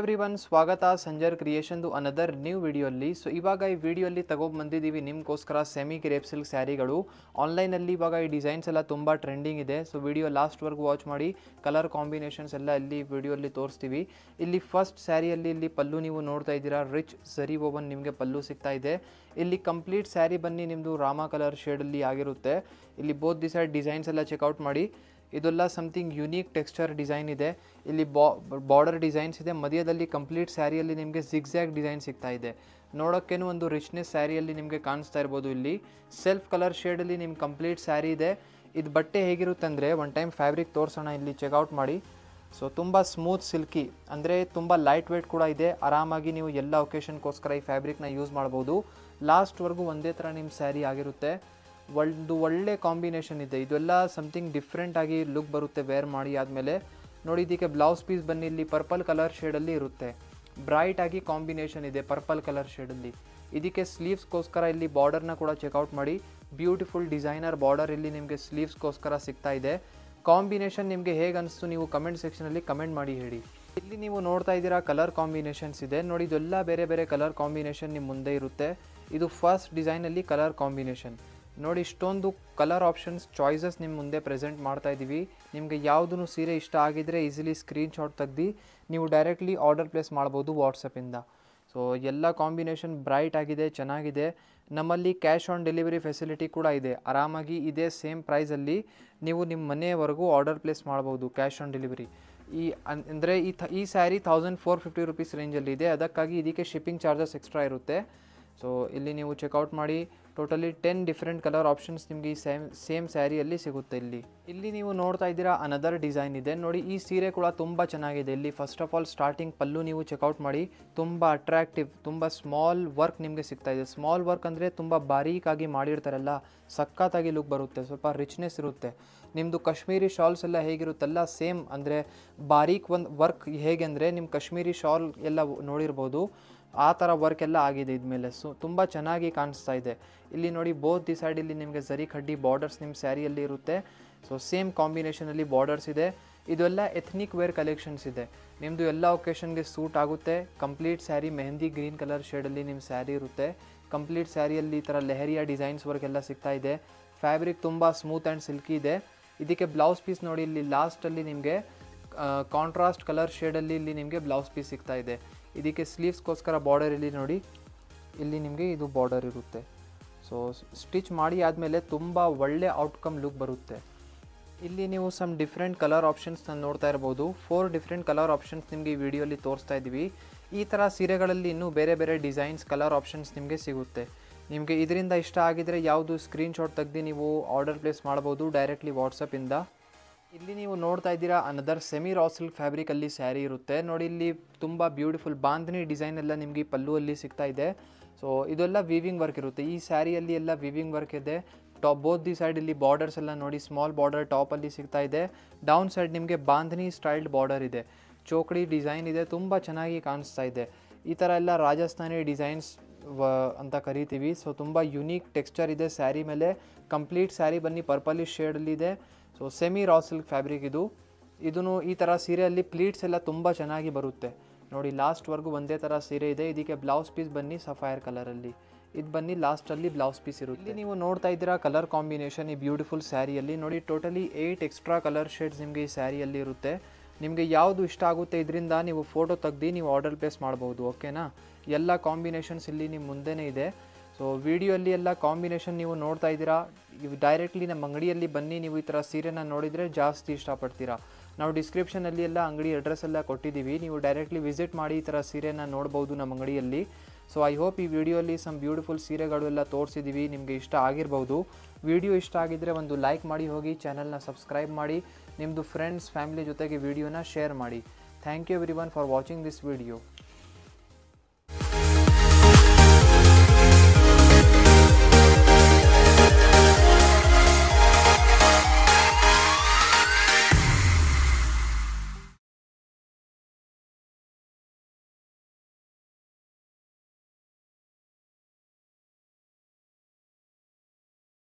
Everyone, ಸ್ವಾಗತ Sanjar ಕ್ರಿಯೇಷನ್ದು another new ವಿಡಿಯೋಲ್ಲಿ. So ಇವಾಗ ಈ ವಿಡಿಯೋಲ್ಲಿ ತಗೊಬಂದಿದ್ದೀವಿ ನಿಮಗೋಸ್ಕರ ಸೆಮಿ ಕ್ರೇಪ್ ಸಿಲ್ಕ್ ಸ್ಯಾರಿಗಳು. ಆನ್ಲೈನಲ್ಲಿ ಇವಾಗ ಈ ಡಿಸೈನ್ಸ್ ಎಲ್ಲ ತುಂಬ ಟ್ರೆಂಡಿಂಗ್ ಇದೆ. ಸೊ ವಿಡಿಯೋ ಲಾಸ್ಟ್ವರೆಗೂ ವಾಚ್ ಮಾಡಿ, ಕಲರ್ ಕಾಂಬಿನೇಷನ್ಸ್ ಎಲ್ಲ ಇಲ್ಲಿ ವಿಡಿಯೋಲ್ಲಿ ತೋರಿಸ್ತೀವಿ. ಇಲ್ಲಿ ಫಸ್ಟ್ ಸ್ಯಾರಿಯಲ್ಲಿ ಇಲ್ಲಿ ಪಲ್ಲು ನೀವು ನೋಡ್ತಾ ಇದ್ದೀರಾ, ರಿಚ್ ಝರಿ ಓವನ್ ನಿಮಗೆ ಪಲ್ಲು ಸಿಗ್ತಾ ಇದೆ. ಇಲ್ಲಿ ಕಂಪ್ಲೀಟ್ ಸ್ಯಾರಿ ಬನ್ನಿ ನಿಮ್ಮದು ರಾಮ ಕಲರ್ ಶೇಡಲ್ಲಿ ಆಗಿರುತ್ತೆ. ಇಲ್ಲಿ ಬೋತ್ ದಿ ಸೈಡ್ ಡಿಸೈನ್ಸ್ ಎಲ್ಲ ಚೆಕ್ಔಟ್ ಮಾಡಿ. ಇದೆಲ್ಲ ಸಮಥಿಂಗ್ ಯುನೀಕ್ ಟೆಕ್ಸ್ಚರ್ ಡಿಸೈನ್ ಇದೆ. ಇಲ್ಲಿ ಬಾರ್ಡರ್ ಡಿಸೈನ್ಸ್ ಇದೆ. ಮಧ್ಯದಲ್ಲಿ ಕಂಪ್ಲೀಟ್ ಸ್ಯಾರಿಯಲ್ಲಿ ನಿಮಗೆ ಜಿಗ್ಜ್ಯಾಗ್ ಡಿಸೈನ್ ಸಿಗ್ತಾ ಇದೆ. ನೋಡೋಕ್ಕೇನು ಒಂದು ರಿಚ್ನೆಸ್ ಸ್ಯಾರಿಯಲ್ಲಿ ನಿಮಗೆ ಕಾಣಿಸ್ತಾ ಇರ್ಬೋದು. ಇಲ್ಲಿ ಸೆಲ್ಫ್ ಕಲರ್ ಶೇಡಲ್ಲಿ ನಿಮ್ಮ ಕಂಪ್ಲೀಟ್ ಸ್ಯಾರಿ ಇದೆ. ಇದು ಬಟ್ಟೆ ಹೇಗಿರುತ್ತೆ ಅಂದರೆ, ಒನ್ ಟೈಮ್ ಫ್ಯಾಬ್ರಿಕ್ ತೋರಿಸೋಣ, ಇಲ್ಲಿ ಚೆಕ್ಔಟ್ ಮಾಡಿ. ಸೊ ತುಂಬ ಸ್ಮೂತ್ ಸಿಲ್ಕಿ, ಅಂದರೆ ತುಂಬ ಲೈಟ್ ವೇಟ್ ಕೂಡ ಇದೆ. ಆರಾಮಾಗಿ ನೀವು ಎಲ್ಲ ಒಕೇಶನ್ಗೋಸ್ಕರ ಈ ಫ್ಯಾಬ್ರಿಕ್ನ ಯೂಸ್ ಮಾಡ್ಬೋದು. ಲಾಸ್ಟ್ವರೆಗೂ ಒಂದೇ ಥರ ನಿಮ್ಮ ಸ್ಯಾರಿ ಆಗಿರುತ್ತೆ. ಒಂದು ಒಳ್ಳೆ ಕಾಂಬಿನೇಷನ್ ಇದೆ. ಇದೆಲ್ಲ ಸಮಥಿಂಗ್ ಡಿಫ್ರೆಂಟ್ ಆಗಿ ಲುಕ್ ಬರುತ್ತೆ ವೇರ್ ಮಾಡಿ ಆದಮೇಲೆ. ನೋಡಿ, ಇದಕ್ಕೆ ಬ್ಲೌಸ್ ಪೀಸ್ ಬನ್ನಿ ಇಲ್ಲಿ ಪರ್ಪಲ್ ಕಲರ್ ಶೇಡಲ್ಲಿ ಇರುತ್ತೆ. ಬ್ರೈಟ್ ಆಗಿ ಕಾಂಬಿನೇಷನ್ ಇದೆ ಪರ್ಪಲ್ ಕಲರ್ ಶೇಡಲ್ಲಿ. ಇದಕ್ಕೆ ಸ್ಲೀವ್ಸ್ಗೋಸ್ಕರ ಇಲ್ಲಿ ಬಾರ್ಡರ್ನ ಕೂಡ ಚೆಕ್ಔಟ್ ಮಾಡಿ. ಬ್ಯೂಟಿಫುಲ್ ಡಿಸೈನರ್ ಬಾರ್ಡರ್ ಇಲ್ಲಿ ನಿಮಗೆ ಸ್ಲೀವ್ಸ್ಗೋಸ್ಕರ ಸಿಗ್ತಾ ಇದೆ. ಕಾಂಬಿನೇಷನ್ ನಿಮಗೆ ಹೇಗೆ ಅನಿಸ್ತು ನೀವು ಕಮೆಂಟ್ ಸೆಕ್ಷನಲ್ಲಿ ಕಮೆಂಟ್ ಮಾಡಿ ಹೇಳಿ. ಇಲ್ಲಿ ನೀವು ನೋಡ್ತಾ ಇದ್ದೀರಾ ಕಲರ್ ಕಾಂಬಿನೇಷನ್ಸ್ ಇದೆ ನೋಡಿ. ಇದೆಲ್ಲ ಬೇರೆ ಬೇರೆ ಕಲರ್ ಕಾಂಬಿನೇಷನ್ ನಿಮ್ಮ ಮುಂದೆ ಇರುತ್ತೆ. ಇದು ಫಸ್ಟ್ ಡಿಸೈನಲ್ಲಿ ಕಲರ್ ಕಾಂಬಿನೇಷನ್ ನೋಡಿ. ಇಷ್ಟೊಂದು ಕಲರ್ ಆಪ್ಷನ್ಸ್ ಚಾಯ್ಸಸ್ ನಿಮ್ಮ ಮುಂದೆ ಪ್ರೆಸೆಂಟ್ ಮಾಡ್ತಾ ಇದ್ದೀವಿ. ನಿಮಗೆ ಯಾವುದೂ ಸೀರೆ ಇಷ್ಟ ಆಗಿದ್ರೆ ಈಸಿಲಿ ಸ್ಕ್ರೀನ್ಶಾಟ್ ತೆಗ್ದು ನೀವು ಡೈರೆಕ್ಟ್ಲಿ ಆರ್ಡರ್ ಪ್ಲೇಸ್ ಮಾಡ್ಬೋದು ವಾಟ್ಸಪ್ಪಿಂದ. ಸೊ ಎಲ್ಲ ಕಾಂಬಿನೇಷನ್ ಬ್ರೈಟ್ ಆಗಿದೆ, ಚೆನ್ನಾಗಿದೆ. ನಮ್ಮಲ್ಲಿ ಕ್ಯಾಶ್ ಆನ್ ಡೆಲಿವರಿ ಫೆಸಿಲಿಟಿ ಕೂಡ ಇದೆ. ಆರಾಮಾಗಿ ಇದೇ ಸೇಮ್ ಪ್ರೈಸಲ್ಲಿ ನೀವು ನಿಮ್ಮ ಮನೆಯವರೆಗೂ ಆರ್ಡರ್ ಪ್ಲೇಸ್ ಮಾಡ್ಬೋದು ಕ್ಯಾಶ್ ಆನ್ ಡೆಲಿವರಿ. ಅಂದರೆ ಈ ಸ್ಯಾರಿ 1450 ರುಪೀಸ್ ರೇಂಜಲ್ಲಿದೆ. ಅದಕ್ಕಾಗಿ ಇದಕ್ಕೆ ಶಿಪ್ಪಿಂಗ್ ಚಾರ್ಜಸ್ ಎಕ್ಸ್ಟ್ರಾ ಇರುತ್ತೆ. ಸೊ ಇಲ್ಲಿ ನೀವು ಚೆಕ್ಔಟ್ ಮಾಡಿ. ಟೋಟಲಿ 10 ಡಿಫ್ರೆಂಟ್ ಕಲರ್ ಆಪ್ಷನ್ಸ್ ನಿಮಗೆ ಈ ಸೇಮ್ ಸ್ಯಾರಿಯಲ್ಲಿ ಸಿಗುತ್ತೆ. ಇಲ್ಲಿ ನೀವು ನೋಡ್ತಾ ಇದ್ದೀರಾ ಅನದರ್ ಡಿಸೈನ್ ಇದೆ ನೋಡಿ. ಈ ಸೀರೆ ಕೂಡ ತುಂಬ ಚೆನ್ನಾಗಿದೆ. ಇಲ್ಲಿ ಫಸ್ಟ್ ಆಫ್ ಆಲ್ ಸ್ಟಾರ್ಟಿಂಗ್ ಪಲ್ಲು ನೀವು ಚೆಕ್ಔಟ್ ಮಾಡಿ. ತುಂಬ ಅಟ್ರಾಕ್ಟಿವ್, ತುಂಬ ಸ್ಮಾಲ್ ವರ್ಕ್ ನಿಮಗೆ ಸಿಗ್ತಾ ಇದೆ. ಸ್ಮಾಲ್ ವರ್ಕ್ ಅಂದರೆ ತುಂಬ ಬಾರೀಕಾಗಿ ಮಾಡಿರ್ತಾರಲ್ಲ, ಸಖತ್ತಾಗಿ ಲುಕ್ ಬರುತ್ತೆ. ಸ್ವಲ್ಪ ರಿಚ್ನೆಸ್ ಇರುತ್ತೆ. ನಿಮ್ಮದು ಕಾಶ್ಮೀರಿ ಶಾಲ್ಸ್ ಎಲ್ಲ ಹೇಗಿರುತ್ತಲ್ಲ ಸೇಮ್, ಅಂದರೆ ಬಾರೀಕ್ ಒಂದು ವರ್ಕ್ ಹೇಗೆ ಅಂದರೆ ನಿಮ್ಮ ಕಾಶ್ಮೀರಿ ಶಾಲ್ ಎಲ್ಲ ನೋಡಿರ್ಬೋದು, ಆ ಥರ ವರ್ಕ್ ಎಲ್ಲ ಆಗಿದೆ ಇದ್ಮೇಲೆ. ಸೊ ತುಂಬ ಚೆನ್ನಾಗಿ ಕಾಣಿಸ್ತಾ ಇದೆ. ಇಲ್ಲಿ ನೋಡಿ, ಬೋತ್ ದಿ ಸೈಡ್ ಇಲ್ಲಿ ನಿಮಗೆ ಜರಿ ಕಡ್ಡಿ ಬಾರ್ಡರ್ಸ್ ನಿಮ್ಮ ಸ್ಯಾರಿಯಲ್ಲಿ ಇರುತ್ತೆ. ಸೊ ಸೇಮ್ ಕಾಂಬಿನೇಷನಲ್ಲಿ ಬಾರ್ಡರ್ಸ್ ಇದೆ. ಇದೆಲ್ಲ ಎಥ್ನಿಕ್ ವೇರ್ ಕಲೆಕ್ಷನ್ಸ್ ಇದೆ. ನಿಮ್ಮದು ಎಲ್ಲ ಒಕೇಶನ್ಗೆ ಸೂಟ್ ಆಗುತ್ತೆ. Complete sari mehndi green colour ಶೇಡಲ್ಲಿ ನಿಮ್ಮ ಸ್ಯಾರಿ ಇರುತ್ತೆ. ಕಂಪ್ಲೀಟ್ ಸ್ಯಾರಿಯಲ್ಲಿ ಈ ಥರ ಲೆಹರಿಯಾ ಡಿಸೈನ್ಸ್ ವರ್ಕ್ ಎಲ್ಲ ಸಿಗ್ತಾ ಇದೆ. ಫ್ಯಾಬ್ರಿಕ್ ತುಂಬ ಸ್ಮೂತ್ ಆ್ಯಂಡ್ ಸಿಲ್ಕಿ ಇದೆ. ಇದಕ್ಕೆ ಬ್ಲೌಸ್ ಪೀಸ್ ನೋಡಿ, ಇಲ್ಲಿ ಲಾಸ್ಟಲ್ಲಿ ನಿಮಗೆ ಕಾಂಟ್ರಾಸ್ಟ್ ಕಲರ್ ಶೇಡಲ್ಲಿ ಇಲ್ಲಿ ನಿಮಗೆ ಬ್ಲೌಸ್ ಪೀಸ್ ಸಿಗ್ತಾ ಇದೆ. ಇದಕ್ಕೆ ಸ್ಲೀವ್ಸ್ಗೋಸ್ಕರ ಬಾರ್ಡರ್ ಇಲ್ಲಿ ನೋಡಿ, ಇಲ್ಲಿ ನಿಮಗೆ ಇದು ಬಾರ್ಡರ್ ಇರುತ್ತೆ. ಸೊ ಸ್ಟಿಚ್ ಮಾಡಿ ಆದಮೇಲೆ ತುಂಬ ಒಳ್ಳೆ ಔಟ್ಕಮ್ ಲುಕ್ ಬರುತ್ತೆ. ಇಲ್ಲಿ ನೀವು ಸಮ್ ಡಿಫ್ರೆಂಟ್ ಕಲರ್ ಆಪ್ಷನ್ಸ್ನ ನೋಡ್ತಾ ಇರ್ಬೋದು. 4 ಡಿಫ್ರೆಂಟ್ ಕಲರ್ ಆಪ್ಷನ್ಸ್ ನಿಮಗೆ ಈ ವಿಡಿಯೋಲಿ ತೋರಿಸ್ತಾ ಇದ್ದೀವಿ. ಈ ಥರ ಸೀರೆಗಳಲ್ಲಿ ಇನ್ನೂ ಬೇರೆ ಬೇರೆ ಡಿಸೈನ್ಸ್ ಕಲರ್ ಆಪ್ಷನ್ಸ್ ನಿಮಗೆ ಸಿಗುತ್ತೆ. ನಿಮಗೆ ಇದರಿಂದ ಇಷ್ಟ ಆಗಿದರೆ ಯಾವುದು ಸ್ಕ್ರೀನ್ಶಾಟ್ ತೆಗೆದು ನೀವು ಆರ್ಡರ್ ಪ್ಲೇಸ್ ಮಾಡ್ಬೋದು ಡೈರೆಕ್ಟ್ಲಿ ವಾಟ್ಸಪ್ಪಿಂದ. ಇಲ್ಲಿ ನೀವು ನೋಡ್ತಾ ಇದ್ದೀರಾ ಅನದರ್ ಸೆಮಿ ರಾ ಸಿಲ್ಕ್ ಫ್ಯಾಬ್ರಿಕಲ್ಲಿ ಸ್ಯಾರಿ ಇರುತ್ತೆ ನೋಡಿ. ಇಲ್ಲಿ ತುಂಬ ಬ್ಯೂಟಿಫುಲ್ ಬಾಂಧನಿ ಡಿಸೈನ್ ಎಲ್ಲ ನಿಮಗೆ ಪಲ್ಲುವಲ್ಲಿ ಸಿಗ್ತಾ ಇದೆ. ಸೊ ಇದೆಲ್ಲ ವೀವಿಂಗ್ ವರ್ಕ್ ಇರುತ್ತೆ. ಈ ಸ್ಯಾರಿಯಲ್ಲಿ ಎಲ್ಲ ವೀವಿಂಗ್ ವರ್ಕ್ ಇದೆ. ಬೋತ್ ದಿ ಸೈಡ್ ಇಲ್ಲಿ ಬಾರ್ಡರ್ಸ್ ಎಲ್ಲ ನೋಡಿ, ಸ್ಮಾಲ್ ಬಾರ್ಡರ್ ಟಾಪಲ್ಲಿ ಸಿಗ್ತಾ ಇದೆ. ಡೌನ್ ಸೈಡ್ ನಿಮಗೆ ಬಾಂಧನಿ ಸ್ಟೈಲ್ಡ್ ಬಾರ್ಡರ್ ಇದೆ, ಚೋಕಡಿ ಡಿಸೈನ್ ಇದೆ. ತುಂಬ ಚೆನ್ನಾಗಿ ಕಾಣಿಸ್ತಾ ಇದೆ. ಈ ಥರ ಎಲ್ಲ ರಾಜಸ್ಥಾನಿ ಡಿಸೈನ್ಸ್ ಅಂತ ಕರಿತೀವಿ. ಸೊ ತುಂಬ ಯುನೀಕ್ ಟೆಕ್ಸ್ಚರ್ ಇದೆ ಸ್ಯಾರಿ ಮೇಲೆ. ಕಂಪ್ಲೀಟ್ ಸ್ಯಾರಿ ಬನ್ನಿ ಪರ್ಪಲಿಶ್ ಶೇಡಲ್ಲಿದೆ. So semi raw silk fabric ಇದು. ಈ ಥರ ಸೀರೆಯಲ್ಲಿ ಪ್ಲೀಟ್ಸ್ ಎಲ್ಲ ತುಂಬ ಚೆನ್ನಾಗಿ ಬರುತ್ತೆ ನೋಡಿ. ಲಾಸ್ಟ್ವರೆಗೂ ಒಂದೇ ಥರ ಸೀರೆ ಇದೆ. ಇದಕ್ಕೆ ಬ್ಲೌಸ್ ಪೀಸ್ ಬನ್ನಿ ಸಫೈರ್ ಕಲರಲ್ಲಿ. ಇದು ಬನ್ನಿ ಲಾಸ್ಟಲ್ಲಿ ಬ್ಲೌಸ್ ಪೀಸ್ ಇರುತ್ತೆ. ಇಲ್ಲಿ ನೀವು ನೋಡ್ತಾ ಇದ್ದೀರಾ ಕಲರ್ ಕಾಂಬಿನೇಷನ್ ಈ ಬ್ಯೂಟಿಫುಲ್ ಸ್ಯಾರಿಯಲ್ಲಿ ನೋಡಿ. ಟೋಟಲಿ 8 ಎಕ್ಸ್ಟ್ರಾ ಕಲರ್ ಶೇಡ್ಸ್ ನಿಮಗೆ ಈ ಸ್ಯಾರಿಯಲ್ಲಿ ಇರುತ್ತೆ. ನಿಮಗೆ ಯಾವುದು ಇಷ್ಟ ಆಗುತ್ತೆ ಇದರಿಂದ ನೀವು ಫೋಟೋ ತೆಗ್ದು ನೀವು ಆರ್ಡರ್ ಪ್ಲೇಸ್ ಮಾಡ್ಬೋದು. ಓಕೆನಾ? ಎಲ್ಲ ಕಾಂಬಿನೇಷನ್ಸ್ ಇಲ್ಲಿ ನಿಮ್ಮ ಮುಂದೆನೇ ಇದೆ. ಸೊ ವಿಡಿಯೋಲ್ಲಿ ಎಲ್ಲ ಕಾಂಬಿನೇಷನ್ ನೀವು ನೋಡ್ತಾ ಇದ್ದೀರಾ. ಇವು ಡೈರೆಕ್ಟ್ಲಿ ನಮ್ಮ ಅಂಗಡಿಯಲ್ಲಿ ಬನ್ನಿ ನೀವು ಈ ಥರ ಸೀರೆನ ನೋಡಿದರೆ ಜಾಸ್ತಿ ಇಷ್ಟಪಡ್ತೀರಾ. ನಾವು ಡಿಸ್ಕ್ರಿಪ್ಷನಲ್ಲಿ ಎಲ್ಲ ಅಂಗಡಿ ಅಡ್ರೆಸ್ ಎಲ್ಲ ಕೊಟ್ಟಿದ್ದೀವಿ. ನೀವು ಡೈರೆಕ್ಟ್ಲಿ ವಿಸಿಟ್ ಮಾಡಿ ಈ ಥರ ಸೀರೆನ ನೋಡ್ಬೋದು ನಮ್ಮ ಅಂಗಡಿಯಲ್ಲಿ. ಸೊ ಐ ಹೋಪ್ ಈ ವಿಡಿಯೋಲಿ ಸಮ್ ಬ್ಯೂಟಿಫುಲ್ ಸೀರೆಗಳು ಎಲ್ಲ ತೋರಿಸಿದ್ದೀವಿ, ನಿಮಗೆ ಇಷ್ಟ ಆಗಿರ್ಬೋದು. ವಿಡಿಯೋ ಇಷ್ಟ ಆಗಿದ್ದರೆ ಒಂದು ಲೈಕ್ ಮಾಡಿ ಹೋಗಿ, ಚಾನಲ್ನ ಸಬ್ಸ್ಕ್ರೈಬ್ ಮಾಡಿ, ನಿಮ್ಮದು ಫ್ರೆಂಡ್ಸ್ ಫ್ಯಾಮಿಲಿ ಜೊತೆಗೆ ವಿಡಿಯೋನ ಶೇರ್ ಮಾಡಿ. Thank you everyone for watching this video.